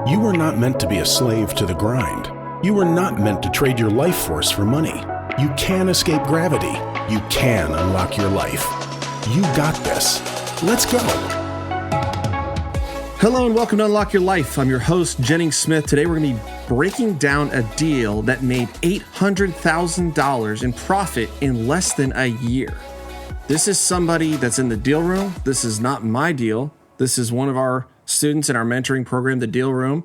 You were not meant to be a slave to the grind. You were not meant to trade your life force for money. You can escape gravity. You can unlock your life. You got this. Let's go. Hello and welcome to Unlock Your Life. I'm your host, Jennings Smith. Today we're going to be breaking down a deal that made $800,000 in profit in less than a year. This is somebody that's in the deal room. This is not my deal. This is one of our students in our mentoring program, the Deal Room,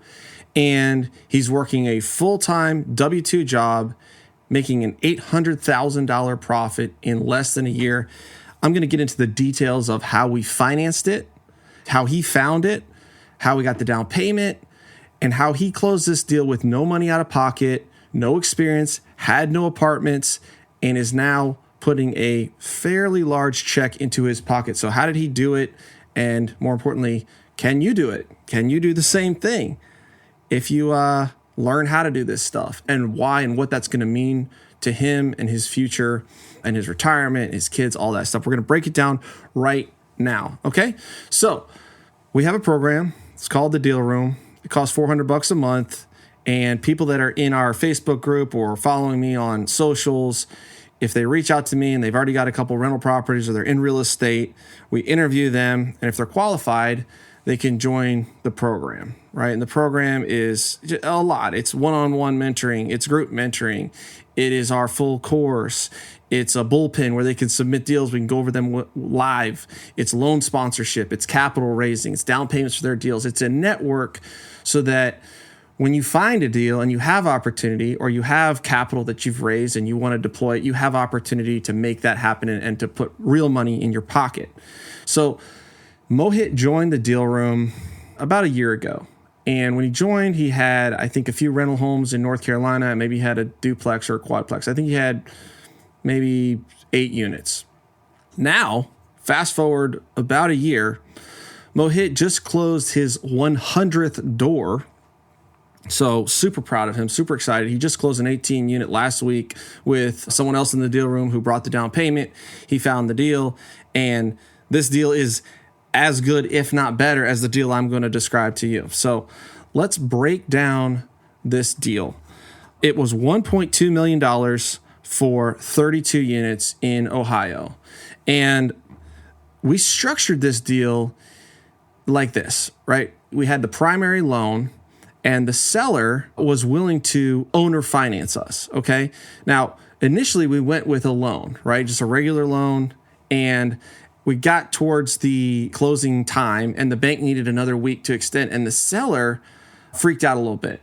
and he's working a full-time W-2 job, making an $800,000 profit in less than a year. I'm going to get into the details of how we financed it, how he found it, how we got the down payment, and how he closed this deal with no money out of pocket, no experience, had no apartments, and is now putting a fairly large check into his pocket. So how did he do it? And more importantly, can you do it? Can you do the same thing if you learn how to do this stuff, and why and what that's going to mean to him and his future and his retirement, his kids, all that stuff. We're going to break it down right now. Okay. So we have a program. It's called the Deal Room. It costs $400 a month. And people that are in our Facebook group or following me on socials, if they reach out to me and they've already got a couple rental properties or they're in real estate, we interview them. And if they're qualified, they can join the program, right? And the program is a lot. It's one-on-one mentoring. It's group mentoring. It is our full course. It's a bullpen where they can submit deals. We can go over them live. It's loan sponsorship. It's capital raising. It's down payments for their deals. It's a network so that when you find a deal and you have opportunity, or you have capital that you've raised and you want to deploy it, you have opportunity to make that happen and to put real money in your pocket. So Mohit joined the Deal Room about a year ago. And when he joined, he had, I think, a few rental homes in North Carolina. Maybe he had a duplex or a quadplex. I think he had maybe 8 units. Now, fast forward about a year, Mohit just closed his 100th door. So super proud of him, super excited. He just closed an 18 unit last week with someone else in the Deal Room who brought the down payment. He found the deal, and this deal is as good, if not better, as the deal I'm going to describe to you. So let's break down this deal. It was $1.2 million for 32 units in Ohio. And we structured this deal like this, right? We had the primary loan, and the seller was willing to owner finance us, okay? Now, initially we went with a loan, right? Just a regular loan, and we got towards the closing time and the bank needed another week to extend, and the seller freaked out a little bit.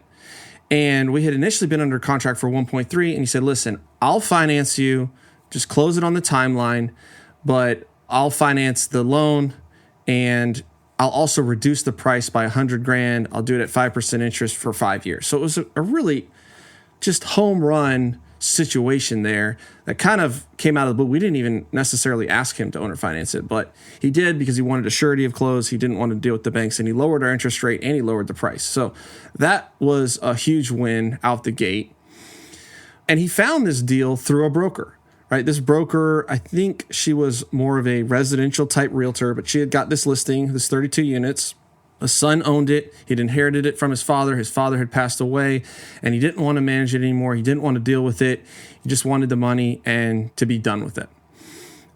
And we had initially been under contract for 1.3, and he said, listen, I'll finance you, just close it on the timeline, but I'll finance the loan, and I'll also reduce the price by $100,000. I'll do it at 5% interest for 5 years. So it was a really just home run situation there that kind of came out of the blue. We didn't even necessarily ask him to owner finance it, but he did because he wanted a surety of close. He didn't want to deal with the banks, and he lowered our interest rate and he lowered the price. So that was a huge win out the gate. And he found this deal through a broker, right? This broker, I think she was more of a residential type realtor, but she had got this listing, this 32 units. A son owned it. He'd inherited it from his father. His father had passed away, and he didn't want to manage it anymore. He didn't want to deal with it. He just wanted the money and to be done with it.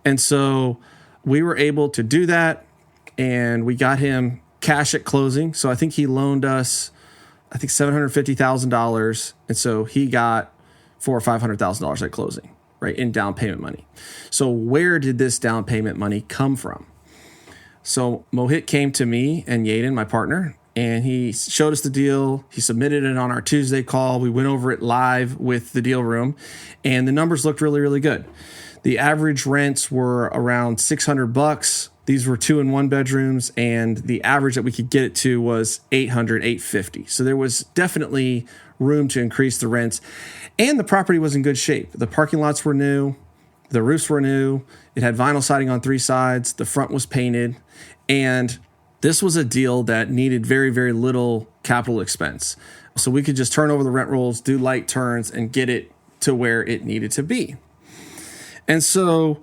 And so we were able to do that, and we got him cash at closing. So I think he loaned us, I think $750,000. And so he got $400,000 or $500,000 at closing, right, in down payment money. So where did this down payment money come from? So Mohit came to me and Yaden, my partner, and he showed us the deal. He submitted it on our Tuesday call. We went over it live with the Deal Room, and the numbers looked really, really good. The average rents were around $600. These were 2 and 1 bedrooms, and the average that we could get it to was $800, $850. So there was definitely room to increase the rents, and the property was in good shape. The parking lots were new. The roofs were new. It had vinyl siding on 3 sides. The front was painted. And this was a deal that needed very, very little capital expense. So we could just turn over the rent rolls, do light turns, and get it to where it needed to be. And so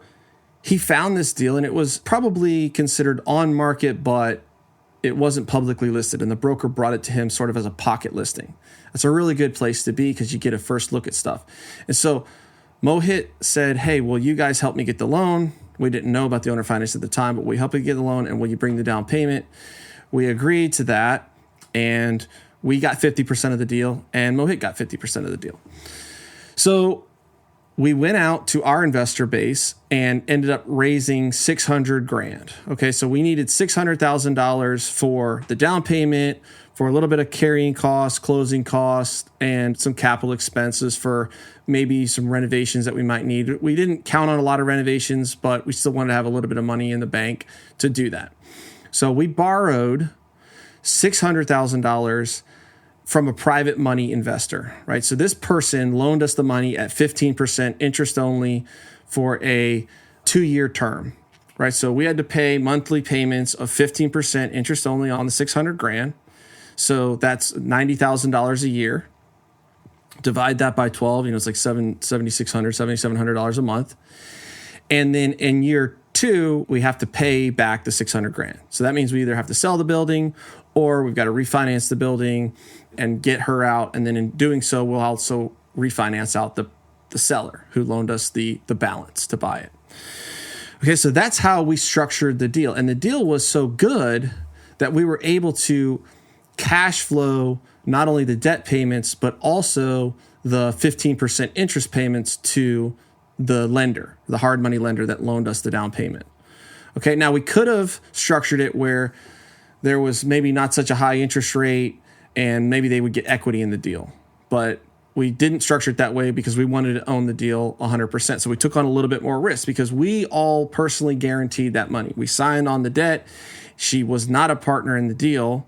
he found this deal, and it was probably considered on market, but it wasn't publicly listed, and the broker brought it to him sort of as a pocket listing. That's a really good place to be because you get a first look at stuff. And so Mohit said, hey, will you guys help me get the loan? We didn't know about the owner finance at the time, but we help you get the loan, and will you bring the down payment? We agreed to that, and we got 50% of the deal, and Mohit got 50% of the deal. So we went out to our investor base and ended up raising $600,000. Okay, so we needed $600,000 for the down payment, for a little bit of carrying costs, closing costs, and some capital expenses for maybe some renovations that we might need. We didn't count on a lot of renovations, but we still wanted to have a little bit of money in the bank to do that. So we borrowed $600,000 from a private money investor, right? So this person loaned us the money at 15% interest only for a 2-year term, right? So we had to pay monthly payments of 15% interest only on the $600,000. So that's $90,000 a year. Divide that by 12, it's like $7,700 a month. And then in year 2, we have to pay back the $600,000. So that means we either have to sell the building or we've got to refinance the building and get her out. And then in doing so, we'll also refinance out the seller who loaned us the balance to buy it. Okay, so that's how we structured the deal. And the deal was so good that we were able to cash flow not only the debt payments, but also the 15% interest payments to the lender, the hard money lender that loaned us the down payment. Okay, now we could have structured it where there was maybe not such a high interest rate and maybe they would get equity in the deal. But we didn't structure it that way because we wanted to own the deal 100%. So we took on a little bit more risk because we all personally guaranteed that money. We signed on the debt. She was not a partner in the deal.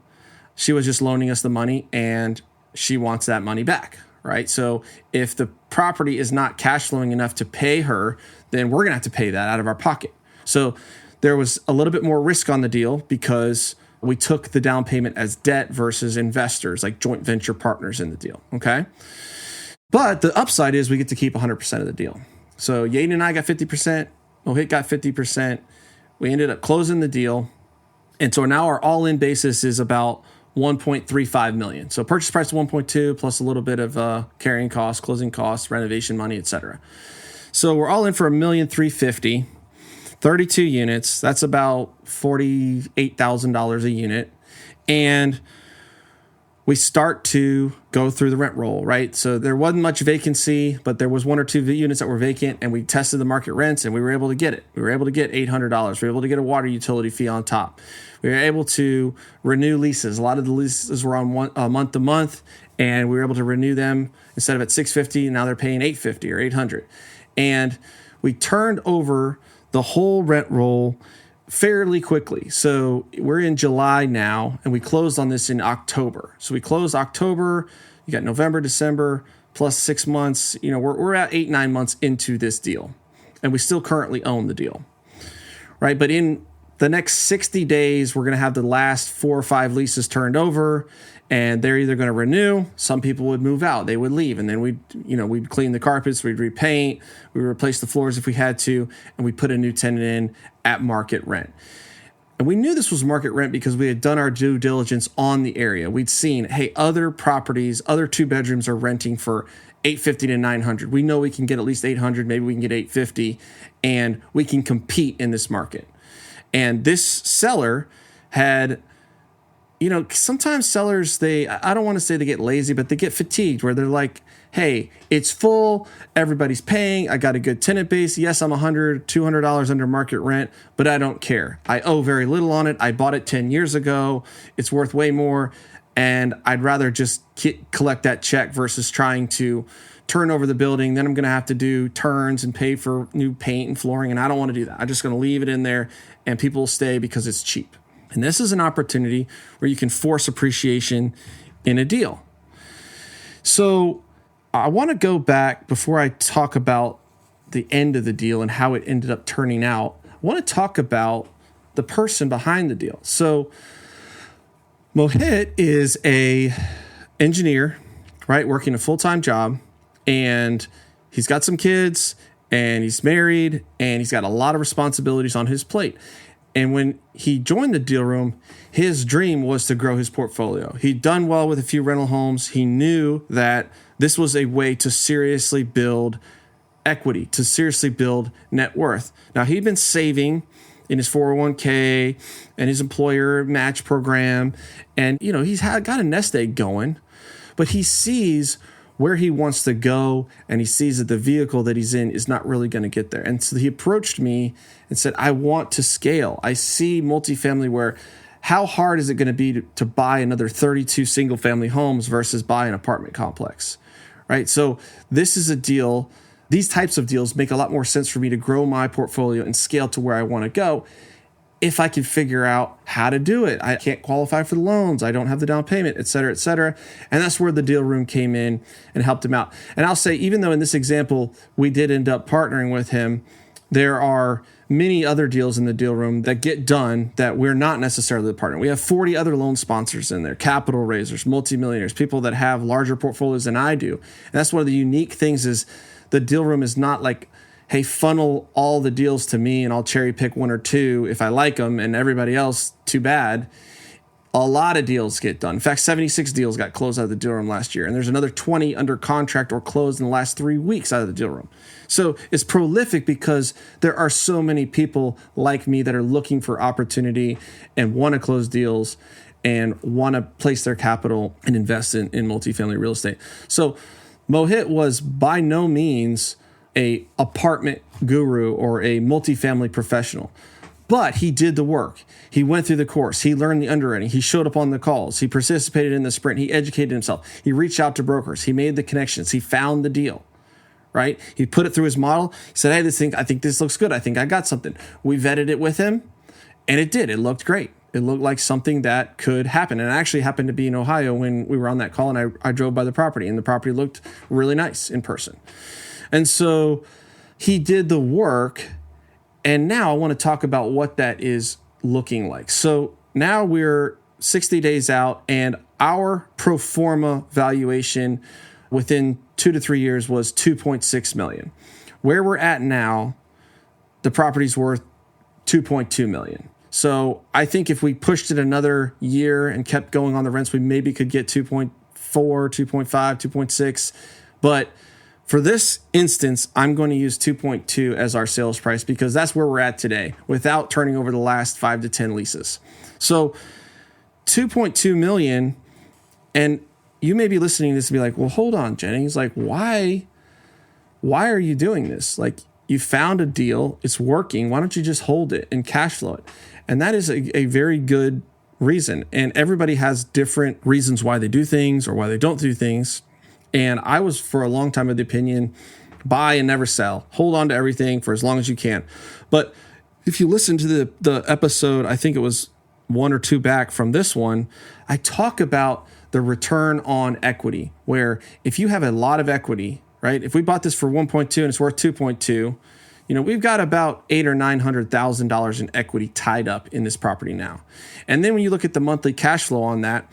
She was just loaning us the money and she wants that money back, right? So if the property is not cash flowing enough to pay her, then we're going to have to pay that out of our pocket. So there was a little bit more risk on the deal because we took the down payment as debt versus investors, like joint venture partners in the deal, okay? But the upside is we get to keep 100% of the deal. So Yaden and I got 50%, Mohit got 50%. We ended up closing the deal. And so now our all-in basis is about $1.35 million. So purchase price 1.2 plus a little bit of carrying costs, closing costs, renovation money, etc. So we're all in for $1,350,000, 32 units. That's about $48,000 a unit. And we start to go through the rent roll, right? So there wasn't much vacancy, but there was 1 or 2 units that were vacant, and we tested the market rents, and we were able to get it. We were able to get $800. We were able to get a water utility fee on top. We were able to renew leases. A lot of the leases were on month to month, and we were able to renew them instead of at $650. Now they're paying $850 or $800, and we turned over the whole rent roll fairly quickly. So we're in July now, and we closed on this in October. So we closed October. You got November, December, plus 6 months. We're at 8-9 months into this deal, and we still currently own the deal, right? But in the next 60 days, we're going to have the last 4 or 5 leases turned over, and they're either going to renew. Some people would move out; they would leave, and then we'd clean the carpets, we'd repaint, we'd replace the floors if we had to, and we put a new tenant in at market rent. And we knew this was market rent because we had done our due diligence on the area. We'd seen, hey, other properties, other 2 bedrooms are renting for $850 to $900. We know we can get at least $800, maybe we can get $850, and we can compete in this market. And this seller had, sometimes sellers, I don't want to say they get lazy, but they get fatigued where they're like, hey, it's full, everybody's paying, I got a good tenant base. Yes, I'm $100, $200 under market rent, but I don't care. I owe very little on it. I bought it 10 years ago. It's worth way more. And I'd rather just collect that check versus trying to turn over the building. Then I'm going to have to do turns and pay for new paint and flooring. And I don't want to do that. I'm just going to leave it in there and people will stay because it's cheap. And this is an opportunity where you can force appreciation in a deal. So I want to go back before I talk about the end of the deal and how it ended up turning out. I want to talk about the person behind the deal. So Mohit is a engineer, right? Working a full-time job, and he's got some kids and he's married and he's got a lot of responsibilities on his plate. And when he joined the deal room, his dream was to grow his portfolio. He'd done well with a few rental homes. He knew that this was a way to seriously build equity, to seriously build net worth. Now, he'd been saving in his 401k and his employer match program. And, he's got a nest egg going, but he sees where he wants to go, and he sees that the vehicle that he's in is not really going to get there. And so he approached me and said, I want to scale. I see multifamily where how hard is it going to be to buy another 32 single family homes versus buy an apartment complex, right? So this is a deal. These types of deals make a lot more sense for me to grow my portfolio and scale to where I want to go if I can figure out how to do it. I can't qualify for the loans. I don't have the down payment, et cetera, et cetera. And that's where the deal room came in and helped him out. And I'll say, even though in this example, we did end up partnering with him, there are many other deals in the deal room that get done that we're not necessarily the partner. We have 40 other loan sponsors in there, capital raisers, multimillionaires, people that have larger portfolios than I do. And that's one of the unique things is the deal room is not like, hey, funnel all the deals to me and I'll cherry pick one or two if I like them, and everybody else, too bad. A lot of deals get done. In fact, 76 deals got closed out of the deal room last year, and there's another 20 under contract or closed in the last 3 weeks out of the deal room. So it's prolific because there are so many people like me that are looking for opportunity and want to close deals and want to place their capital and invest in multifamily real estate. So Mohit was by no means a apartment guru or a multifamily professional, but he did the work. He went through the course. He learned the underwriting. He showed up on the calls. He participated in the sprint. He educated himself. He reached out to brokers. He made the connections. He found the deal, right? He put it through his model. He said, hey, I think this looks good. I think I got something. We vetted it with him, and it did. It looked great. It looked like something that could happen. And it actually happened to be in Ohio when we were on that call, and I drove by the property, and the property looked really nice in person. And so he did the work, and now I want to talk about what that is looking like. So now we're 60 days out, and our pro forma valuation within 2 to 3 years was $2.6 million. Where we're at now, the property's worth $2.2 million. So I think if we pushed it another year and kept going on the rents, we maybe could get 2.4, 2.5, 2.6. But for this instance, I'm going to use 2.2 as our sales price because that's where we're at today without turning over the last 5 to 10 leases. So 2.2 million, and you may be listening to this and be like, well, hold on, Jennings, like why are you doing this? Like you found a deal, it's working. Why don't you just hold it and cash flow it? And that is a very good reason. And everybody has different reasons why they do things or why they don't do things. And I was for a long time of the opinion, buy and never sell. Hold on to everything for as long as you can. But if you listen to the episode, I think it was 1 or 2 back from this one, I talk about the return on equity, where if you have a lot of equity, right? If we bought this for 1.2 and it's worth 2.2, we've got about $800,000 or $900,000 in equity tied up in this property now. And then when you look at the monthly cash flow on that,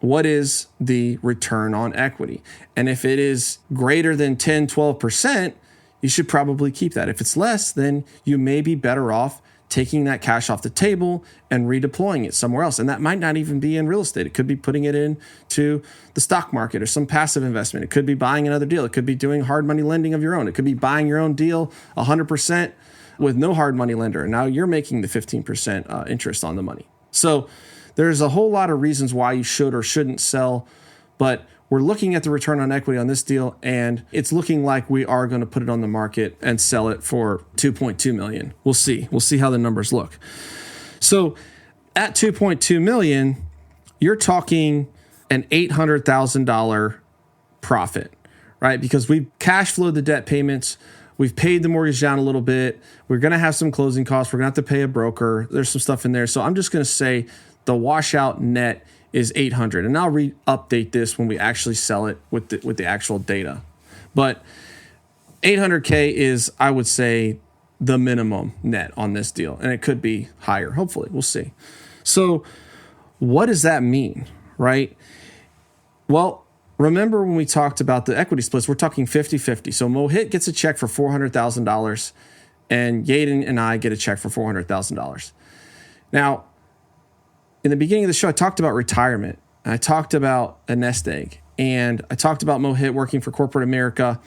what is the return on equity? And if it is greater than 10, 12%, you should probably keep that. If it's less, then you may be better off taking that cash off the table and redeploying it somewhere else. And that might not even be in real estate. It could be putting it into the stock market or some passive investment. It could be buying another deal. It could be doing hard money lending of your own. It could be buying your own deal 100% with no hard money lender. And now you're making the 15% interest on the money. So there's a whole lot of reasons why you should or shouldn't sell, but we're looking at the return on equity on this deal, and it's looking like we are going to put it on the market and sell it for $2.2 million. We'll see. We'll see how the numbers look. So at $2.2 million, you're talking an $800,000 profit, right? Because we've cash flowed the debt payments. We've paid the mortgage down a little bit. We're going to have some closing costs. We're going to have to pay a broker. There's some stuff in there. So I'm just going to say the washout net is 800, and I'll update this when we actually sell it with the actual data. But 800K is, I would say, the minimum net on this deal, and it could be higher. Hopefully, we'll see. So, what does that mean, right? Well, remember when we talked about the equity splits? We're talking 50-50. So Mohit gets a check for $400,000, and Yaden and I get a check for $400,000. Now, in the beginning of the show, I talked about retirement. I talked about a nest egg. And I talked about Mohit working for corporate America,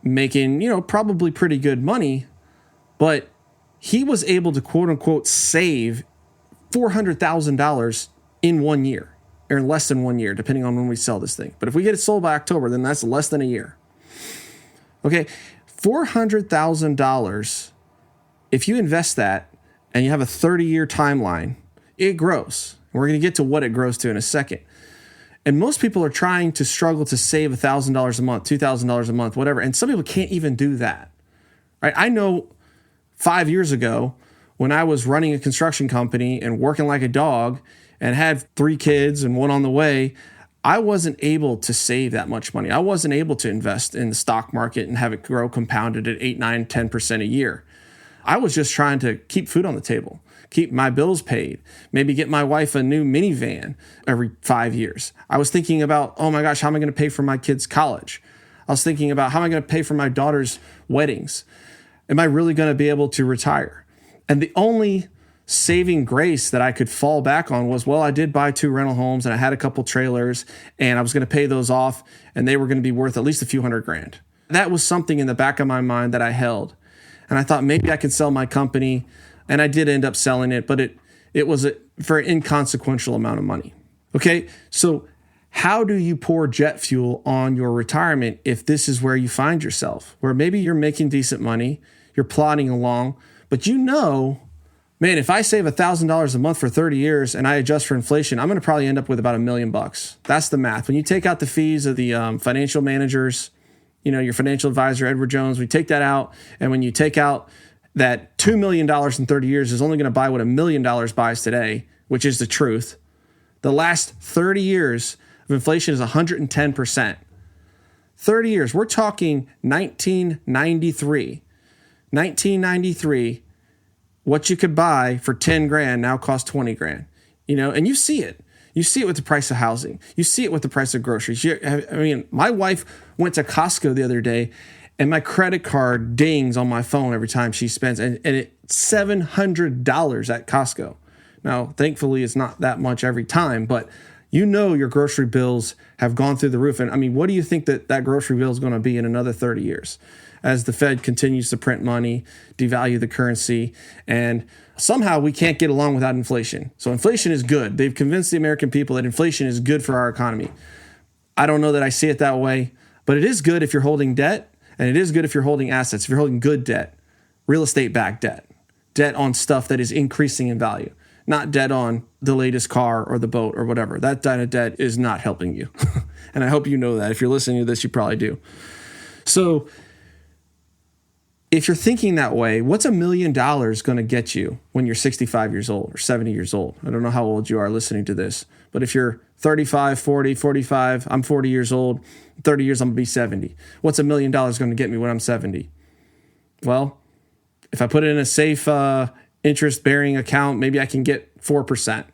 making, probably pretty good money. But he was able to, quote unquote, save $400,000 in 1 year, or in less than 1 year, depending on when we sell this thing. But if we get it sold by October, then that's less than a year. Okay, $400,000, if you invest that and you have a 30-year timeline, it grows. We're going to get to what it grows to in a second. And most people are trying to struggle to save $1,000 a month, $2,000 a month, whatever. And some people can't even do that. Right? I know 5 years ago when I was running a construction company and working like a dog and had 3 kids and one on the way, I wasn't able to save that much money. I wasn't able to invest in the stock market and have it grow compounded at 8, 9, 10% a year. I was just trying to keep food on the table, keep my bills paid, maybe get my wife a new minivan every 5 years. I was thinking about, oh my gosh, how am I going to pay for my kids' college? I was thinking about how am I going to pay for my daughter's weddings? Am I really going to be able to retire? And the only saving grace that I could fall back on was, well, I did buy 2 rental homes and I had a couple trailers and I was going to pay those off and they were going to be worth at least a few $100,000. That was something in the back of my mind that I held. And I thought maybe I could sell my company. And I did end up selling it, but it was a very inconsequential amount of money. Okay, so how do you pour jet fuel on your retirement if this is where you find yourself? Where maybe you're making decent money, you're plodding along, but man, if I save $1,000 a month for 30 years and I adjust for inflation, I'm going to probably end up with about $1 million. That's the math. When you take out the fees of the financial managers, your financial advisor, Edward Jones, we take that out. And when you take out that $2 million in 30 years is only going to buy what $1 million buys today, which is the truth. The last 30 years of inflation is 110%. 30 years. We're talking 1993. 1993, what you could buy for 10 grand now costs 20 grand. And you see it. You see it with the price of housing. You see it with the price of groceries. My wife went to Costco the other day and my credit card dings on my phone every time she spends, and it's $700 at Costco. Now, thankfully, it's not that much every time, but your grocery bills have gone through the roof. And what do you think that grocery bill is going to be in another 30 years? As the Fed continues to print money, devalue the currency, and somehow we can't get along without inflation. So inflation is good. They've convinced the American people that inflation is good for our economy. I don't know that I see it that way, but it is good if you're holding debt, and it is good if you're holding assets, if you're holding good debt, real estate-backed debt on stuff that is increasing in value, not debt on the latest car or the boat or whatever. That kind of debt is not helping you. And I hope you know that. If you're listening to this, you probably do. So if you're thinking that way, what's $1 million going to get you when you're 65 years old or 70 years old? I don't know how old you are listening to this, but if you're 35, 40, 45, I'm 40 years old, 30 years, I'm going to be 70. What's $1 million going to get me when I'm 70? Well, if I put it in a safe interest-bearing account, maybe I can get 4%,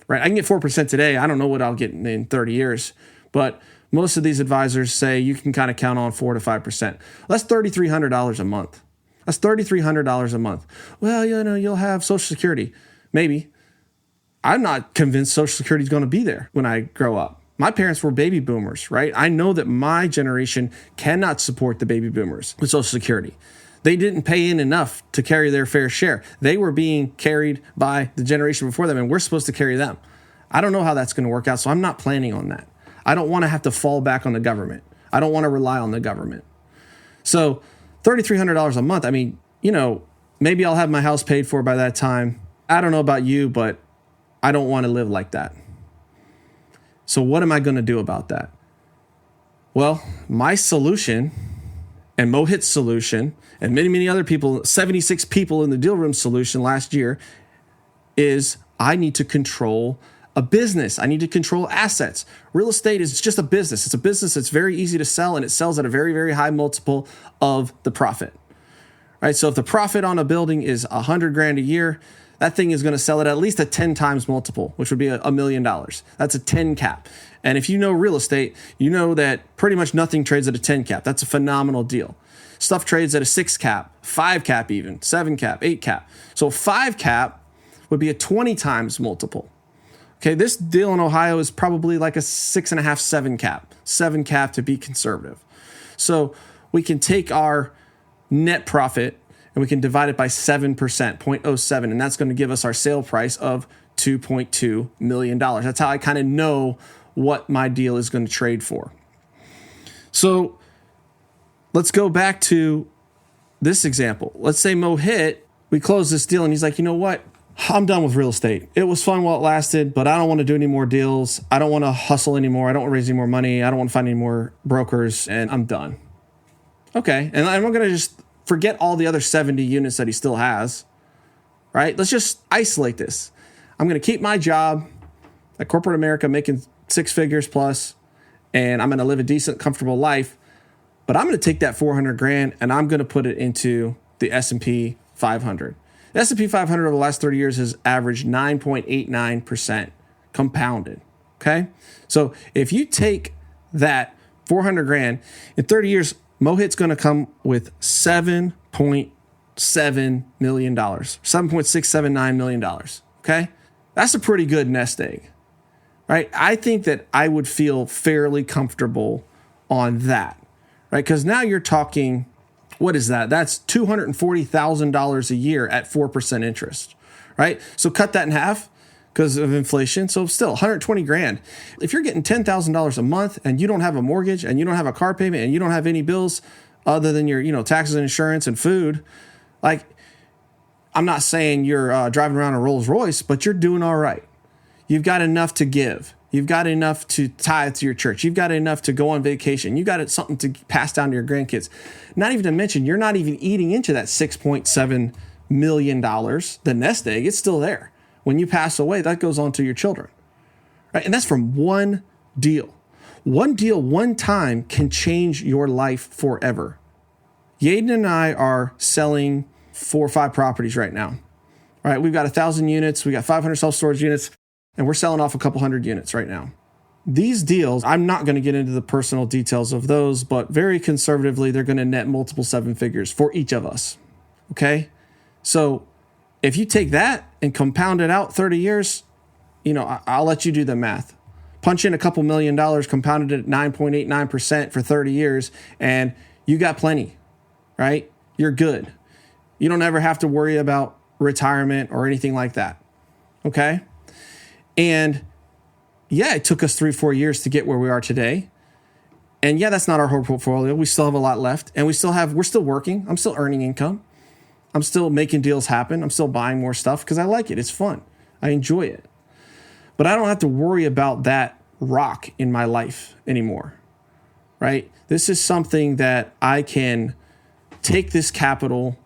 right? I can get 4% today. I don't know what I'll get in 30 years, but most of these advisors say you can kind of count on 4 to 5%. That's $3,300 a month. That's $3,300 a month. Well, you'll have Social Security. Maybe. I'm not convinced Social Security is going to be there when I grow up. My parents were baby boomers, right? I know that my generation cannot support the baby boomers with Social Security. They didn't pay in enough to carry their fair share. They were being carried by the generation before them, and we're supposed to carry them. I don't know how that's going to work out, so I'm not planning on that. I don't want to have to fall back on the government. I don't want to rely on the government. So $3,300 a month, maybe I'll have my house paid for by that time. I don't know about you, but I don't want to live like that. So what am I going to do about that? Well, my solution and Mohit's solution and many, many other people, 76 people in the deal room solution last year is I need to control a business. I need to control assets. Real estate is just a business. It's a business that's very easy to sell, and it sells at a very, very high multiple of the profit. Right? So if the profit on a building is $100,000 a year, that thing is going to sell at least a 10 times multiple, which would be $1 million. That's a 10 cap. And if you know real estate, you know that pretty much nothing trades at a 10 cap. That's a phenomenal deal. Stuff trades at a 6 cap, 5 cap even, 7 cap, 8 cap. So 5 cap would be a 20 times multiple. Okay, this deal in Ohio is probably like a 6.5, 7 cap, 7 cap to be conservative. So we can take our net profit and we can divide it by 7%, 0.07, and that's going to give us our sale price of $2.2 million. That's how I kind of know what my deal is going to trade for. So let's go back to this example. Let's say Mohit, we close this deal and he's like, you know what? I'm done with real estate. It was fun while it lasted, but I don't want to do any more deals. I don't want to hustle anymore. I don't want to raise any more money. I don't want to find any more brokers, and I'm done. Okay, and I'm going to just forget all the other 70 units that he still has, right? Let's just isolate this. I'm going to keep my job at corporate America making 6 figures plus, and I'm going to live a decent, comfortable life, but I'm going to take that 400 grand and I'm going to put it into the S&P 500. The S&P 500 over the last 30 years has averaged 9.89% compounded, okay? So if you take that 400 grand, in 30 years, Mohit's going to come with $7.7 million, $7.679 million, okay? That's a pretty good nest egg, right? I think that I would feel fairly comfortable on that, right? Because now you're talking, what is that? That's $240,000 a year at 4% interest, right? So cut that in half because of inflation. So still 120 grand. If you're getting $10,000 a month and you don't have a mortgage and you don't have a car payment and you don't have any bills other than your, taxes and insurance and food, like, I'm not saying you're driving around a Rolls Royce, but you're doing all right. You've got enough to give. You've got enough to tithe to your church. You've got enough to go on vacation. You got something to pass down to your grandkids. Not even to mention, you're not even eating into that $6.7 million, the nest egg. It's still there. When you pass away, that goes on to your children, right? And that's from one deal. One deal, one time can change your life forever. Yaden and I are selling 4 or 5 properties right now. All right, we've got 1,000 units. We got 500 self-storage units. And we're selling off a couple hundred units right now. These deals, I'm not going to get into the personal details of those, but very conservatively, they're going to net multiple 7 figures for each of us. Okay? So if you take that and compound it out 30 years, I'll let you do the math. Punch in a couple $1 million, compounded at 9.89% for 30 years, and you got plenty, right? You're good. You don't ever have to worry about retirement or anything like that. Okay? And yeah, it took us 3-4 years to get where we are today. And yeah, that's not our whole portfolio. We still have a lot left, and we're still working. I'm still earning income. I'm still making deals happen. I'm still buying more stuff because I like it. It's fun. I enjoy it. But I don't have to worry about that rock in my life anymore, right? This is something that I can take this capital,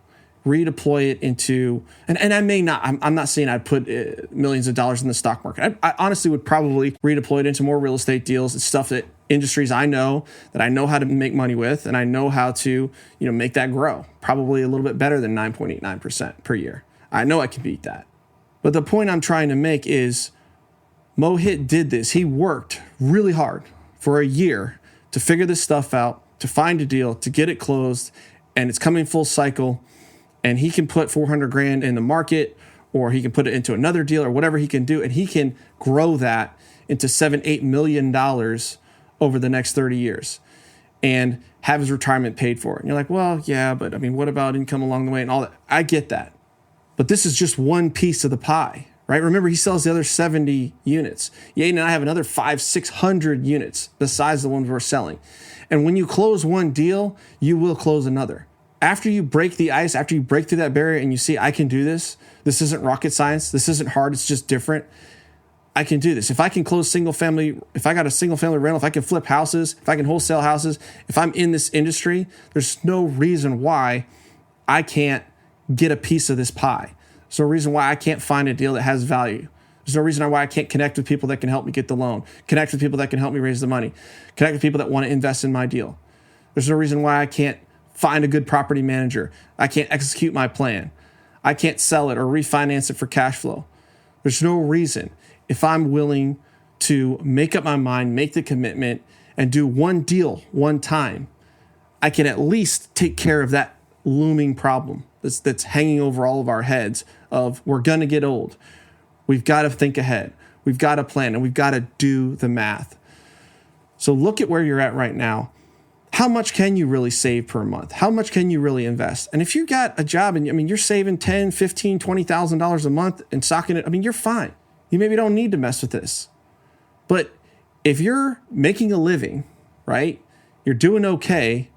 redeploy it into, and I may not, I'm not saying I'd put millions of dollars in the stock market. I honestly would probably redeploy it into more real estate deals and stuff that industries I know how to make money with, and I know how to, make that grow. Probably a little bit better than 9.89% per year. I know I can beat that. But the point I'm trying to make is Mohit did this. He worked really hard for a year to figure this stuff out, to find a deal, to get it closed, and it's coming full cycle. And he can put 400 grand in the market, or he can put it into another deal, or whatever he can do. And he can grow that into $7-8 million over the next 30 years and have his retirement paid for. And you're like, well, yeah, but what about income along the way and all that? I get that. But this is just one piece of the pie, right? Remember, he sells the other 70 units. Yaden and I have another 500-600 units besides the ones we're selling. And when you close one deal, you will close another. After you break the ice, after you break through that barrier and you see, I can do this. This isn't rocket science. This isn't hard. It's just different. I can do this. If I can close if I got a single family rental, if I can flip houses, if I can wholesale houses, if I'm in this industry, there's no reason why I can't get a piece of this pie. There's no reason why I can't find a deal that has value. There's no reason why I can't connect with people that can help me get the loan, connect with people that can help me raise the money, connect with people that want to invest in my deal. There's no reason why I can't find a good property manager. I can't execute my plan. I can't sell it or refinance it for cash flow. There's no reason, if I'm willing to make up my mind, make the commitment, and do one deal one time, I can at least take care of that looming problem that's hanging over all of our heads of we're going to get old. We've got to think ahead. We've got to plan, and we've got to do the math. So look at where you're at right now. How much can you really save per month? How much can you really invest? And if you got a job and you're saving $10,000, $15,000, $20,000 a month and socking it, you're fine. You maybe don't need to mess with this. But if you're making a living, right? You're doing okay,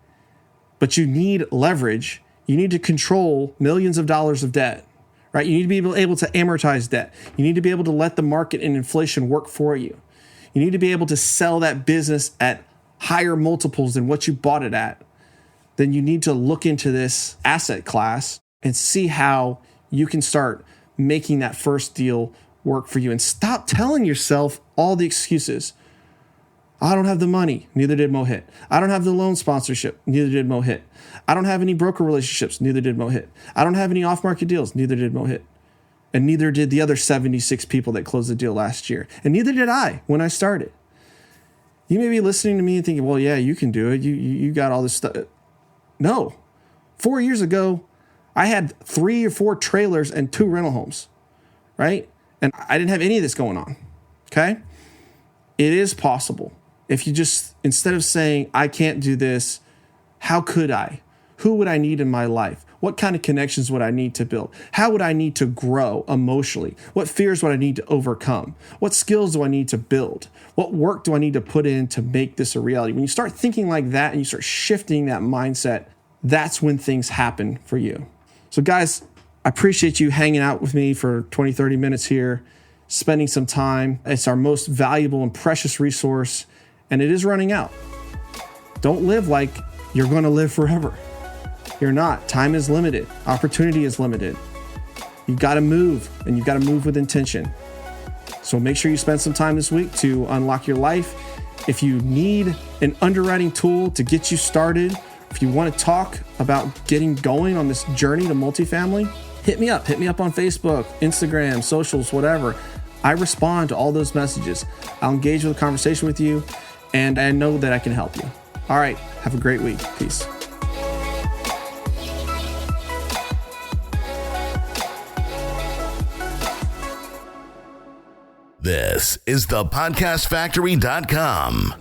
but you need leverage. You need to control millions of dollars of debt, right? You need to be able to amortize debt. You need to be able to let the market and inflation work for you. You need to be able to sell that business at higher multiples than what you bought it at. Then you need to look into this asset class and see how you can start making that first deal work for you. And stop telling yourself all the excuses. I don't have the money. Neither did Mohit. I don't have the loan sponsorship. Neither did Mohit. I don't have any broker relationships. Neither did Mohit. I don't have any off-market deals. Neither did Mohit. And neither did the other 76 people that closed the deal last year. And neither did I when I started. You may be listening to me and thinking, well, yeah, you can do it. You got all this stuff. No. 4 years ago, I had 3 or 4 trailers and 2 rental homes, right? And I didn't have any of this going on, okay? It is possible. If you just, instead of saying, I can't do this, how could I? Who would I need in my life? What kind of connections would I need to build? How would I need to grow emotionally? What fears would I need to overcome? What skills do I need to build? What work do I need to put in to make this a reality? When you start thinking like that and you start shifting that mindset, that's when things happen for you. So guys, I appreciate you hanging out with me for 20, 30 minutes here, spending some time. It's our most valuable and precious resource, and it is running out. Don't live like you're going to live forever. You're not. Time is limited. Opportunity is limited. You've got to move, and you've got to move with intention. So make sure you spend some time this week to unlock your life. If you need an underwriting tool to get you started, if you want to talk about getting going on this journey to multifamily, hit me up. Hit me up on Facebook, Instagram, socials, whatever. I respond to all those messages. I'll engage with a conversation with you, and I know that I can help you. All right. Have a great week. Peace. This is thepodcastfactory.com.